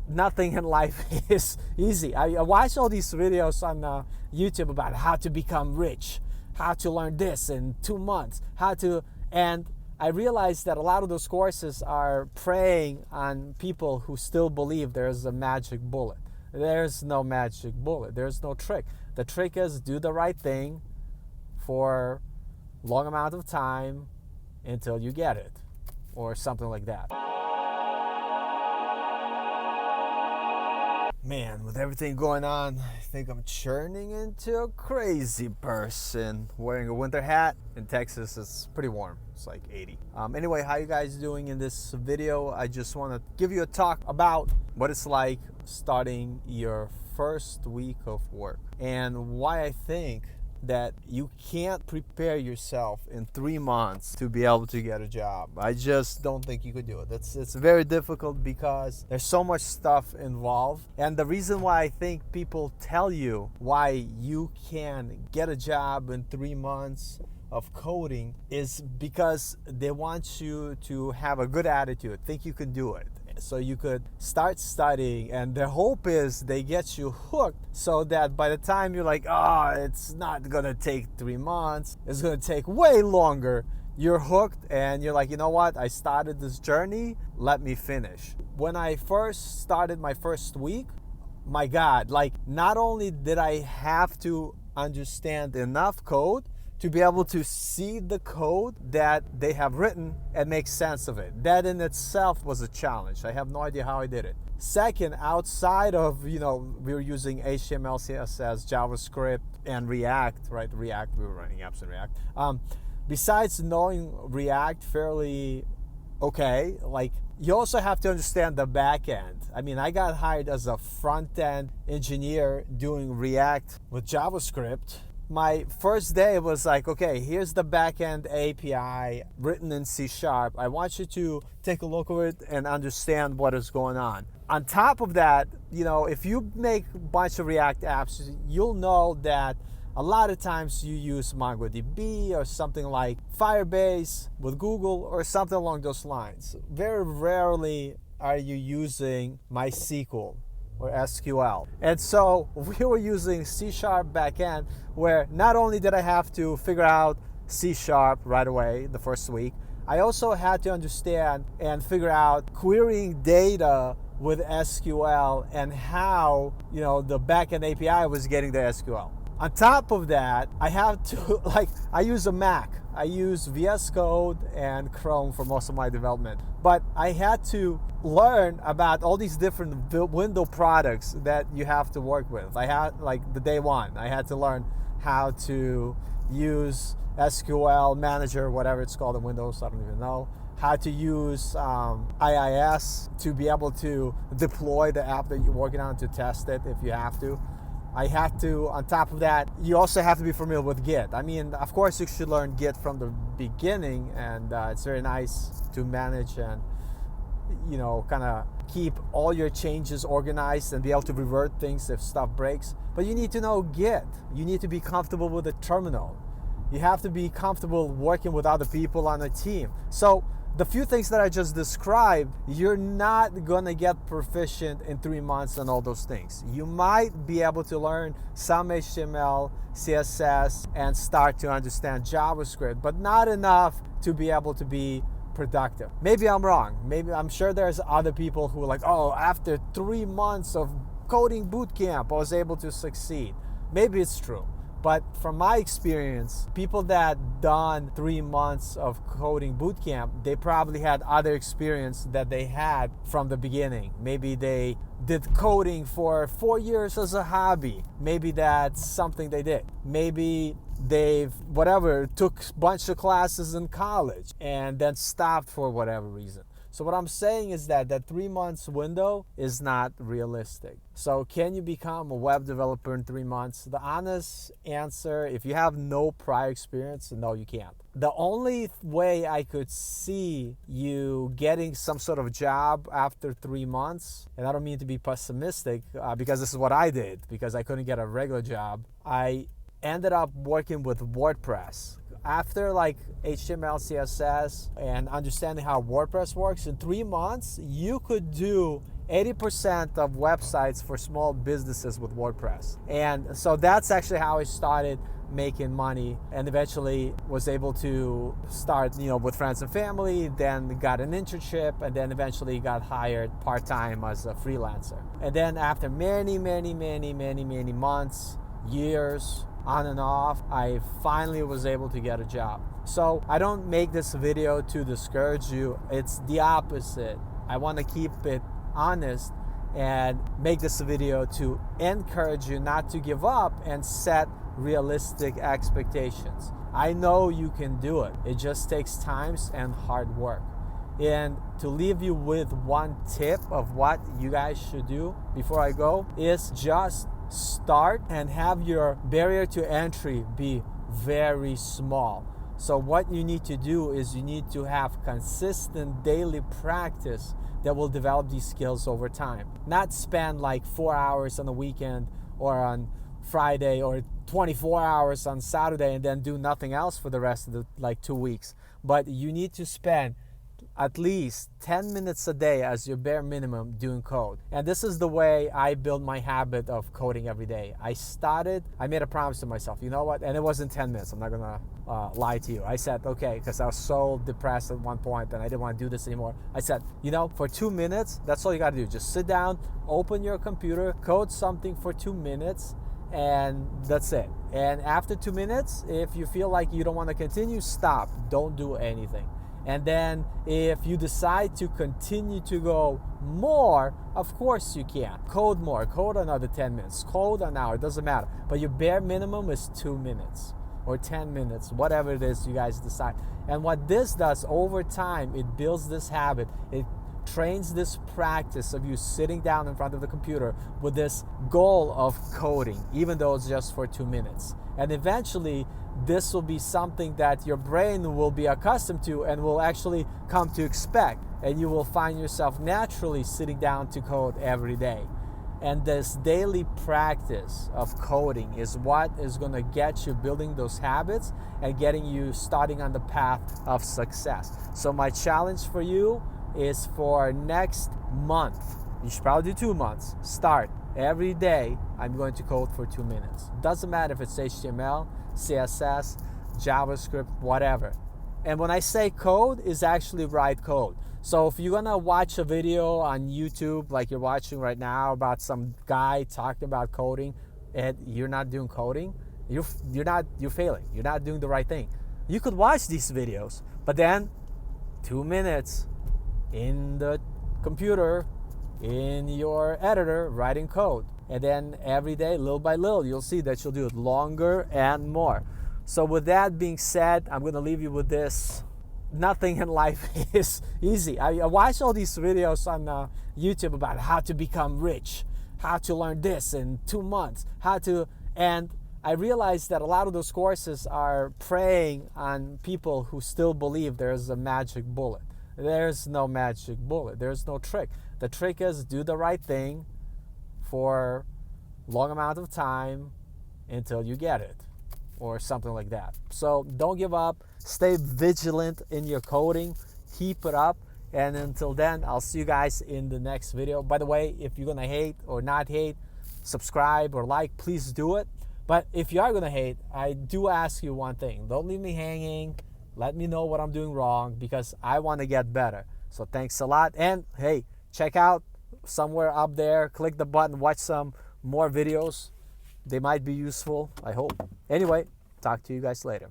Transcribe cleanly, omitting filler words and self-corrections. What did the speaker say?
nothing in life is easy. I watch all these videos on YouTube about how to become rich, how to learn this in 2 months, and I realized that a lot of those courses are preying on people who still believe there's a magic bullet. There's no magic bullet. There's no trick. The trick is do the right thing for a long amount of time until you get it, or something like that. Man, with everything going on, I think I'm churning into a crazy person. Wearing a winter hat. In Texas, it's pretty warm. It's like 80. Anyway, how you guys doing? In this video, I just want to give you a talk about what it's like starting your first week of work and why I think that you can't prepare yourself in 3 months to be able to get a job. I just don't think you could do it. It's very difficult because there's so much stuff involved. And the reason why I think people tell you why you can get a job in 3 months of coding is because they want you to have a good attitude, think you can do it. So you could start studying, and the hope is they get you hooked so that by the time you're like, oh, it's not gonna take 3 months, it's gonna take way longer, you're hooked and you're like, you know what, I started this journey, let me finish. When I first started my first week, my God, like not only did I have to understand enough code to be able to see the code that they have written and make sense of it. That in itself was a challenge. I have no idea how I did it. Second, outside of, we were using HTML, CSS, JavaScript, and React, right? React, we were running apps in React. Besides knowing React fairly okay, like you also have to understand the back end. I mean, I got hired as a front-end engineer doing React with JavaScript. My first day was like, okay, here's the backend API written in C#. I want you to take a look at it and understand what is going on. On top of that, if you make a bunch of React apps, you'll know that a lot of times you use MongoDB or something like Firebase with Google or something along those lines. Very rarely are you using MySQL or SQL. And so we were using C# backend, where not only did I have to figure out C# right away the first week, I also had to understand and figure out querying data with SQL and how, the backend API was getting the SQL. On top of that, I have to, I use a Mac. I use VS Code and Chrome for most of my development. But I had to learn about all these different window products that you have to work with. I had, the day one, I had to learn how to use SQL Manager, whatever it's called in Windows, I don't even know. How to use IIS to be able to deploy the app that you're working on to test it if you have to. I had to, on top of that, you also have to be familiar with Git. I mean, of course you should learn Git from the beginning, and it's very nice to manage and, kind of keep all your changes organized and be able to revert things if stuff breaks. But you need to know Git. You need to be comfortable with the terminal. You have to be comfortable working with other people on a team. So the few things that I just described, you're not gonna get proficient in 3 months on all those things. You might be able to learn some HTML, CSS, and start to understand JavaScript, but not enough to be able to be productive. Maybe I'm wrong. Maybe I'm sure there's other people who are like, oh, after 3 months of coding bootcamp, I was able to succeed. Maybe it's true. But from my experience, people that done 3 months of coding bootcamp, they probably had other experience that they had from the beginning. Maybe they did coding for 4 years as a hobby. Maybe that's something they did. Maybe they've, took a bunch of classes in college and then stopped for whatever reason. So what I'm saying is that 3 months window is not realistic. So can you become a web developer in 3 months? The honest answer, if you have no prior experience, no, you can't. The only way I could see you getting some sort of job after 3 months, and I don't mean to be pessimistic, because this is what I did, because I couldn't get a regular job. I ended up working with WordPress. After HTML, CSS, and understanding how WordPress works, in 3 months, you could do 80% of websites for small businesses with WordPress. And so that's actually how I started making money, and eventually was able to start, with friends and family, then got an internship, and then eventually got hired part-time as a freelancer. And then after many months, years, on and off, I finally was able to get a job. So I don't make this video to discourage you. It's the opposite. I want to keep it honest and make this video to encourage you not to give up and set realistic expectations. I know you can do it. It just takes time and hard work. And to leave you with one tip of what you guys should do before I go is just start and have your barrier to entry be very small. So what you need to do is you need to have consistent daily practice that will develop these skills over time. Not spend like 4 hours on the weekend or on Friday or 24 hours on Saturday and then do nothing else for the rest of the 2 weeks. But you need to spend at least 10 minutes a day as your bare minimum doing code. And this is the way I build my habit of coding every day. I made a promise to myself, you know what? And it wasn't 10 minutes. I'm not gonna lie to you. I said, okay, because I was so depressed at one point and I didn't want to do this anymore. I said, for 2 minutes, that's all you gotta do. Just sit down, open your computer, code something for 2 minutes, and that's it. And after 2 minutes, if you feel like you don't want to continue, stop. Don't do anything. And then if you decide to continue to go more, of course you can. Code more, code another 10 minutes, code an hour, it doesn't matter. But your bare minimum is 2 minutes or 10 minutes, whatever it is you guys decide. And what this does over time, it builds this habit. It trains this practice of you sitting down in front of the computer with this goal of coding, even though it's just for 2 minutes. And eventually, this will be something that your brain will be accustomed to and will actually come to expect. And you will find yourself naturally sitting down to code every day. And this daily practice of coding is what is going to get you building those habits and getting you starting on the path of success. So my challenge for you is for next month. You should probably do 2 months. Start. Every day, I'm going to code for 2 minutes. Doesn't matter if it's HTML, CSS, JavaScript, whatever. And when I say code, is actually write code. So if you're gonna watch a video on YouTube like you're watching right now about some guy talking about coding and you're not doing coding, you're failing. You're not doing the right thing. You could watch these videos, but then 2 minutes in the computer, in your editor, writing code. And then every day, little by little, you'll see that you'll do it longer and more. So with that being said, I'm gonna leave you with this. Nothing in life is easy. I watch all these videos on YouTube about how to become rich, how to learn this in 2 months, and I realized that a lot of those courses are preying on people who still believe there's a magic bullet. There's no magic bullet. There's no trick. The trick is do the right thing for a long amount of time until you get it or something like that. So don't give up. Stay vigilant in your coding. Keep it up. And until then, I'll see you guys in the next video. By the way, if you're going to hate or not hate, subscribe or like, please do it. But if you are going to hate, I do ask you one thing. Don't leave me hanging. Let me know what I'm doing wrong because I want to get better. So thanks a lot. And hey, check out somewhere up there. Click the button. Watch some more videos. They might be useful, I hope. Anyway, talk to you guys later.